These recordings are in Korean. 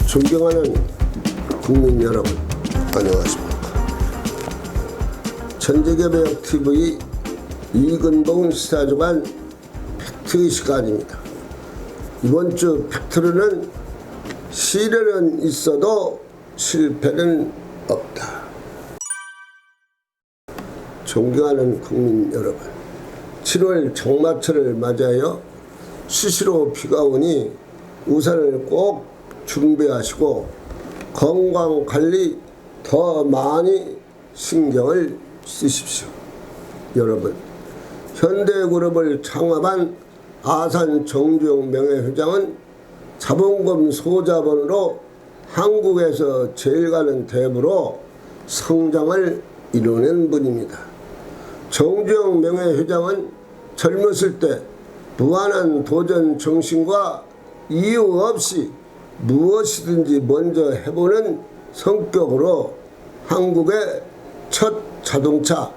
존경하는 국민 여러분, 안녕하십니까. 천재개벽TV 이근봉 시사주간 팩트 시간입니다. 이번 주 팩트로는 시련은 있어도 실패는 없다. 존경하는 국민 여러분, 7월 장마철을 맞이하여 수시로 비가 오니 우산을 꼭 준비하시고 건강관리 더 많이 신경을 쓰십시오. 여러분, 현대그룹을 창업한 아산 정주영 명예회장은 자본금 소자본으로 한국에서 제일 가는 대부로 성장을 이뤄낸 분입니다. 정주영 명예회장은 젊었을 때 무한한 도전 정신과 이유 없이 무엇이든지 먼저 해보는 성격으로 한국의 첫 자동차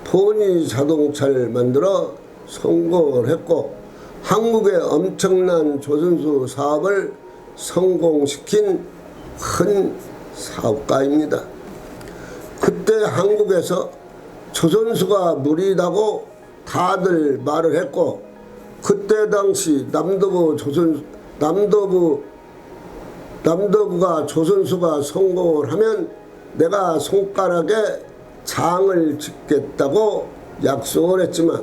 포니 자동차를 만들어 성공을 했고 한국의 엄청난 조선소 사업을 성공시킨 큰 사업가입니다. 그때 한국에서 조선소가 무리다고 다들 말을 했고 그때 당시 남도부가 조선소가 성공을 하면 내가 손가락에 장을 짓겠다고 약속을 했지만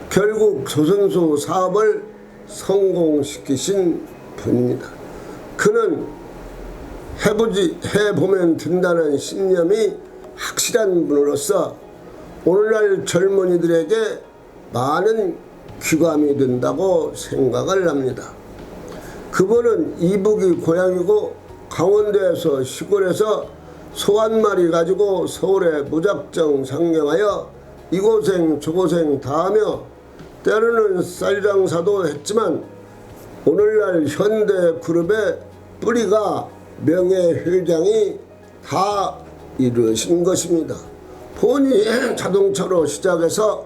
결국 조선소 사업을 성공시키신 분입니다. 그는 해보면 된다는 신념이 확실한 분으로서 오늘날 젊은이들에게 많은 귀감이 된다고 생각을 합니다. 그분은 이북이 고향이고 강원도에서 시골에서 소 한 마리 가지고 서울에 무작정 상경하여 이고생 저고생 다하며 때로는 쌀장사도 했지만 오늘날 현대그룹의 뿌리가 명예회장이 다 이루어진 것입니다. 포니 자동차로 시작해서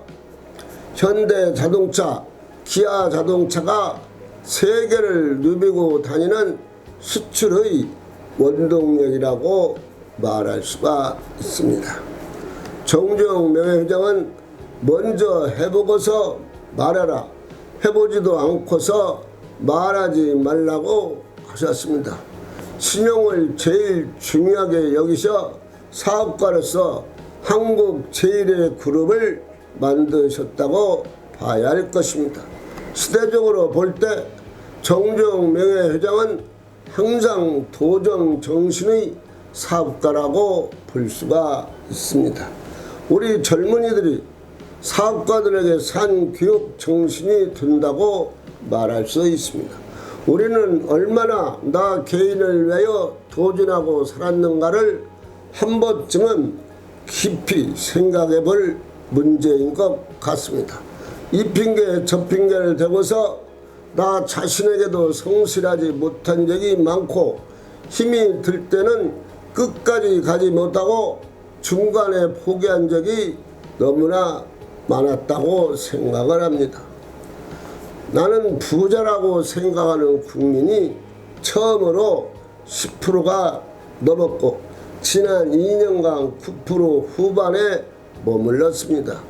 현대자동차, 기아자동차가 세계를 누비고 다니는 수출의 원동력이라고 말할 수가 있습니다. 정주영 명예회장은 먼저 해보고서 말하라, 해보지도 않고서 말하지 말라고 하셨습니다. 신용을 제일 중요하게 여기셔 사업가로서 한국 제일의 그룹을 만드셨다고 봐야 할 것입니다. 시대적으로 볼 때 정주영 명예회장은 항상 도전 정신의 사업가라고 볼 수가 있습니다. 우리 젊은이들이 사업가들에게 산 교육 정신이 든다고 말할 수 있습니다. 우리는 얼마나 나 개인을 위하여 도전하고 살았는가를 한 번쯤은 깊이 생각해 볼 문제인 것 같습니다. 이 핑계 저 핑계를 대고서 나 자신에게도 성실하지 못한 적이 많고 힘이 들 때는 끝까지 가지 못하고 중간에 포기한 적이 너무나 많았다고 생각을 합니다. 나는 부자라고 생각하는 국민이 처음으로 10%가 넘었고 지난 2년간 9% 후반에 머물렀습니다.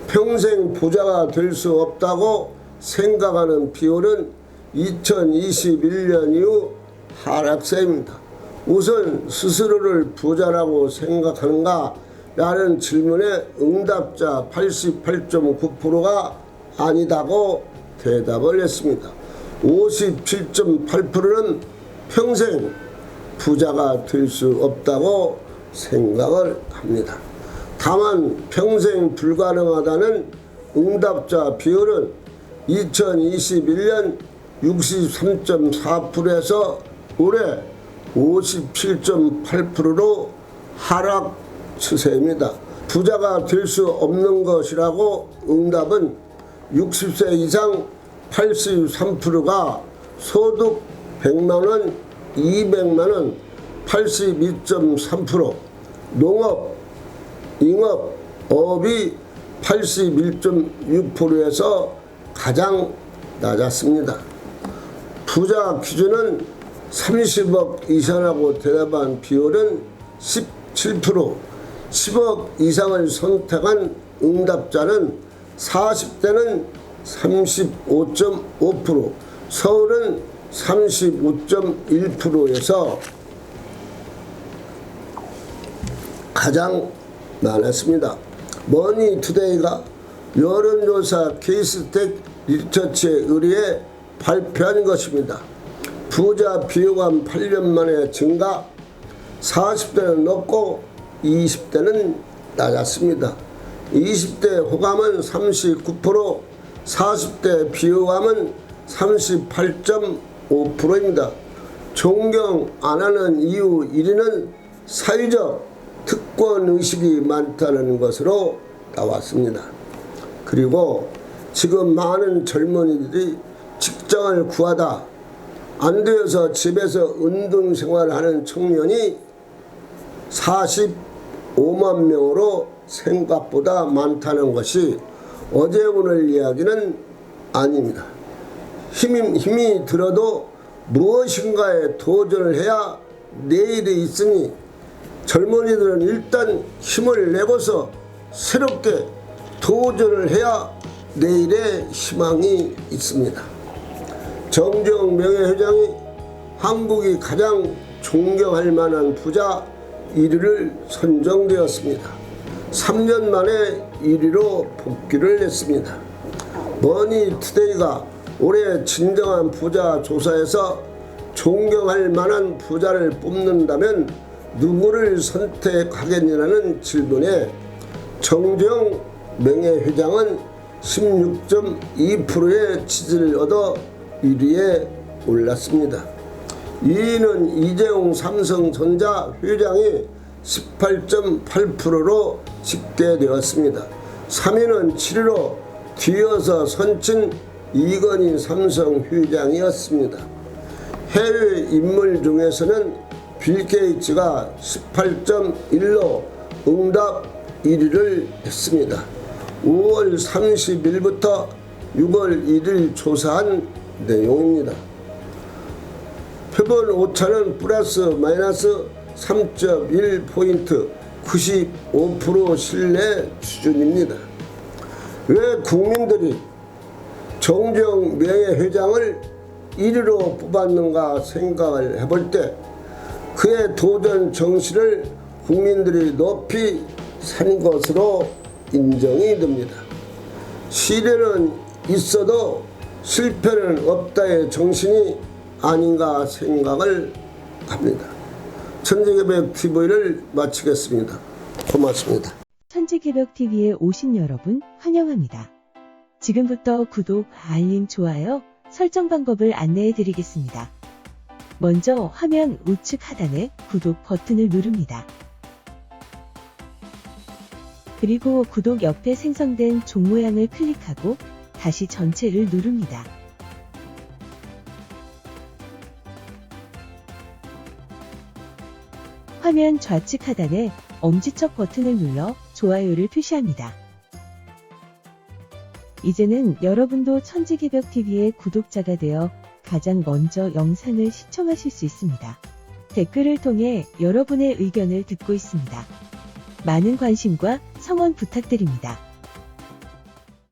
평생 부자가 될 수 없다고 생각하는 비율은 2021년 이후 하락세입니다. 우선 스스로를 부자라고 생각하는가? 라는 질문에 응답자 88.9%가 아니다고 대답을 했습니다. 57.8%는 평생 부자가 될 수 없다고 생각을 합니다. 다만 평생 불가능하다는 응답자 비율은 2021년 63.4%에서 올해 57.8%로 하락 추세입니다. 부자가 될 수 없는 것이라고 응답은 60세 이상 83%가 소득 100만원, 200만원 82.3%, 농업, 잉업, 어업이 81.6%에서 가장 낮았습니다. 부자 기준은 30억 이상이라고 대답한 비율은 17%, 10억 이상을 선택한 응답자는 40대는 35.5%, 서울은 35.1%에서 가장 많았습니다. 머니투데이가 여론조사 케이스텍 리서치에 의뢰해 발표한 것입니다. 부자 비호감 8년 만에 증가, 40대는 높고 20대는 낮았습니다. 20대 호감은 39%, 40대 비호감은 38.5%입니다. 존경 안 하는 이유 1위는 사회적 특권의식이 많다는 것으로 나왔습니다. 그리고 지금 많은 젊은이들이 직장을 구하다 안 되어서 집에서 은둔생활을 하는 청년이 45만 명으로 생각보다 많다는 것이 어제 오늘 이야기는 아닙니다. 힘이 들어도 무엇인가에 도전을 해야 내일이 있으니 젊은이들은 일단 힘을 내고서 새롭게 도전을 해야 내일의 희망이 있습니다. 정재영 명예회장이 한국이 가장 존경할 만한 부자 1위를 선정되었습니다. 3년 만에 1위로 복귀를 했습니다. 머니투데이가 올해 진정한 부자 조사에서 존경할 만한 부자를 뽑는다면 누구를 선택하겠냐는 질문에 정재영 명예회장은 16.2%의 지지를 얻어 1위에 올랐습니다. 2위는 이재용 삼성전자 회장이 18.8%로 집계되었습니다. 3위는 7위로 뒤어서 선친 이건희 삼성 회장이었습니다. 해외 인물 중에서는 빌 게이츠가 18.1로 응답 1위를 했습니다. 5월 30일부터 6월 1일 조사한 내용입니다. 표본 오차는 플러스 마이너스 3.1포인트 95% 신뢰 수준입니다. 왜 국민들이 정재영 명예회장을 1위로 뽑았는가 생각을 해볼 때 그의 도전 정신을 국민들이 높이 산 것으로 인정이 됩니다. 시련은 있어도 실패는 없다의 정신이 아닌가 생각을 합니다. 천지개벽TV를 마치겠습니다. 고맙습니다. 천지개벽TV에 오신 여러분 환영합니다. 지금부터 구독, 알림, 좋아요, 설정 방법을 안내해 드리겠습니다. 먼저 화면 우측 하단에 구독 버튼을 누릅니다. 그리고 구독 옆에 생성된 종 모양을 클릭하고 다시 전체를 누릅니다. 화면 좌측 하단에 엄지척 버튼을 눌러 좋아요를 표시합니다. 이제는 여러분도 천지개벽TV의 구독자가 되어 가장 먼저 영상을 시청하실 수 있습니다. 댓글을 통해 여러분의 의견을 듣고 있습니다. 많은 관심과 성원 부탁드립니다.